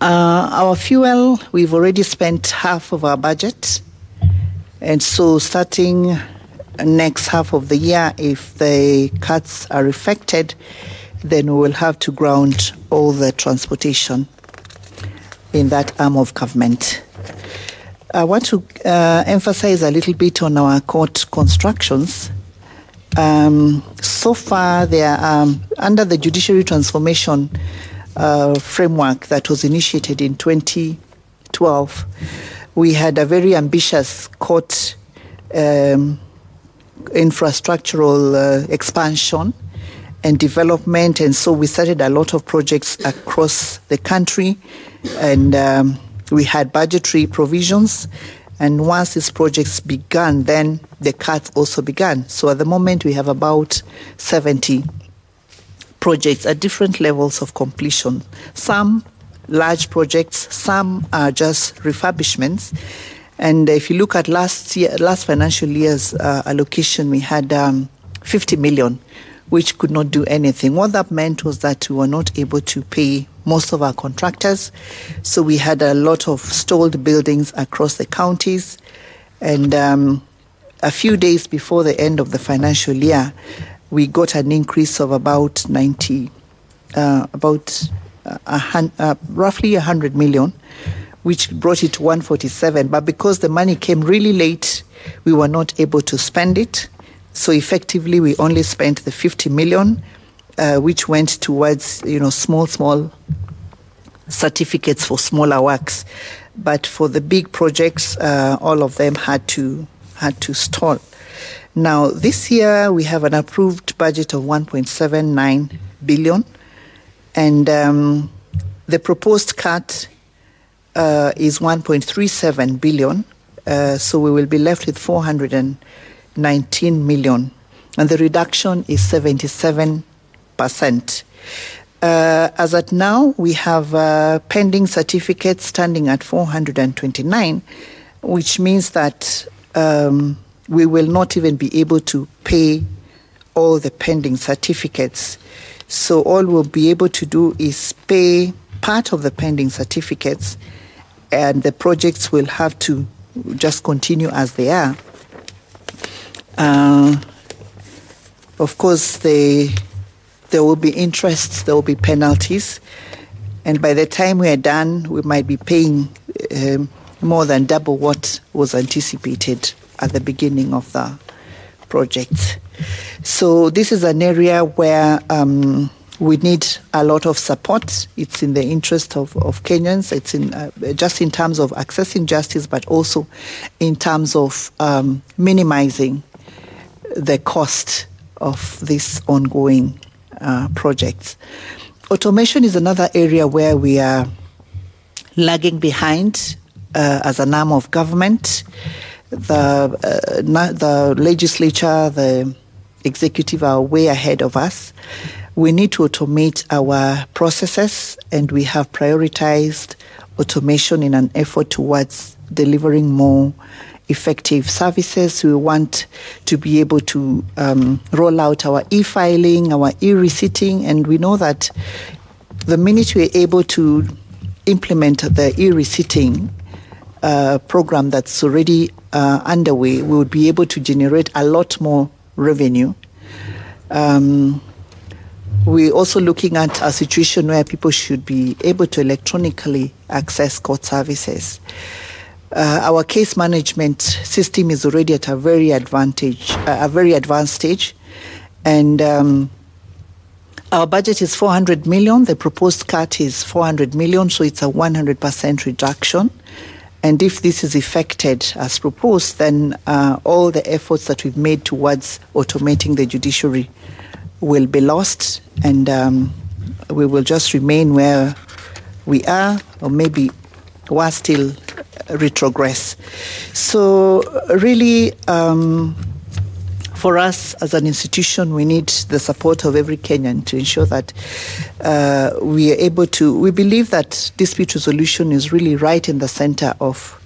Our fuel, we've already spent half of our budget. And so starting next half of the year, if the cuts are effected, then we will have to ground all the transportation in that arm of government. I want to emphasize a little bit on our court constructions. So far, there are, under the judiciary transformation framework that was initiated in 2012, we had a very ambitious court infrastructural expansion and development, and so we started a lot of projects across the country, and we had budgetary provisions, and once these projects began, then the cuts also began. So at the moment we have about 70 projects at different levels of completion. Some large projects, some are just refurbishments. And if you look at last financial year's allocation, we had 50 million, which could not do anything. What that meant was that we were not able to pay most of our contractors. So we had a lot of stalled buildings across the counties. And a few days before the end of the financial year, we got an increase of about roughly 100 million, which brought it to 147. But because the money came really late, we were not able to spend it. So effectively, we only spent the 50 million, which went towards, small certificates for smaller works. But for the big projects, all of them had to stall. Now, this year, we have an approved budget of 1.79 billion. And the proposed cut is 1.37 billion. So we will be left with 419 million. And the reduction is 77%. As at now, we have pending certificates standing at 429, which means that we will not even be able to pay all the pending certificates. So all we'll be able to do is pay part of the pending certificates, and the projects will have to just continue as they are. Of course, there will be interest, there will be penalties, and by the time we are done, we might be paying more than double what was anticipated at the beginning of the project. So this is an area where we need a lot of support. It's in the interest of Kenyans. It's in just in terms of accessing justice, but also in terms of minimizing the cost of this ongoing projects. Automation is another area where we are lagging behind as an arm of government. The legislature, the executive are way ahead of us. We need to automate our processes, and we have prioritized automation in an effort towards delivering more effective services. We want to be able to roll out our e-filing, our e-receipting, and we know that the minute we're able to implement the e-receipting program that's already underway, we would be able to generate a lot more revenue. We're also looking at a situation where people should be able to electronically access court services. Our case management system is already at a very advanced stage, and our budget is 400 million. The proposed cut is 400 million, so it's a 100% reduction. And if this is effected as proposed, then all the efforts that we've made towards automating the judiciary will be lost, and we will just remain where we are, or maybe worse still, retrogress. So really, for us as an institution, we need the support of every Kenyan to ensure that we are able to. We believe that dispute resolution is really right in the center of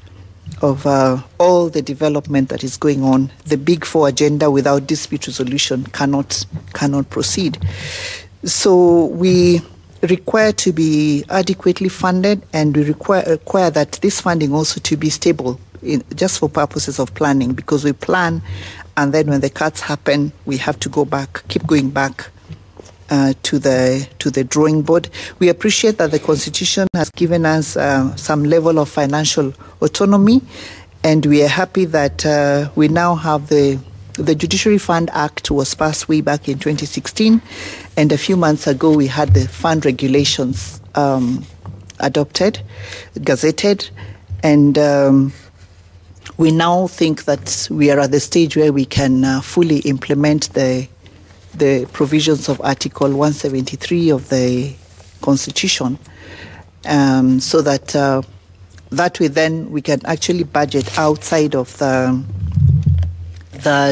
all the development that is going on. The Big Four agenda without dispute resolution cannot proceed. So we require to be adequately funded, and we require that this funding also to be stable, just for purposes of planning, because we plan, and then when the cuts happen, we have to keep going back to the drawing board. We appreciate that the Constitution has given us some level of financial autonomy, and we are happy that we now have the Judiciary Fund Act was passed way back in 2016, and a few months ago we had the fund regulations adopted, gazetted, and we now think that we are at the stage where we can fully implement the provisions of Article 173 of the Constitution, so that that way then we can actually budget outside of the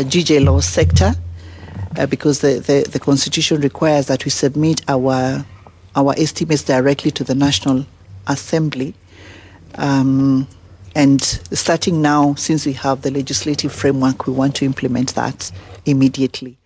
GJ law sector, because the Constitution requires that we submit our estimates directly to the National Assembly. And starting now, since we have the legislative framework, we want to implement that immediately.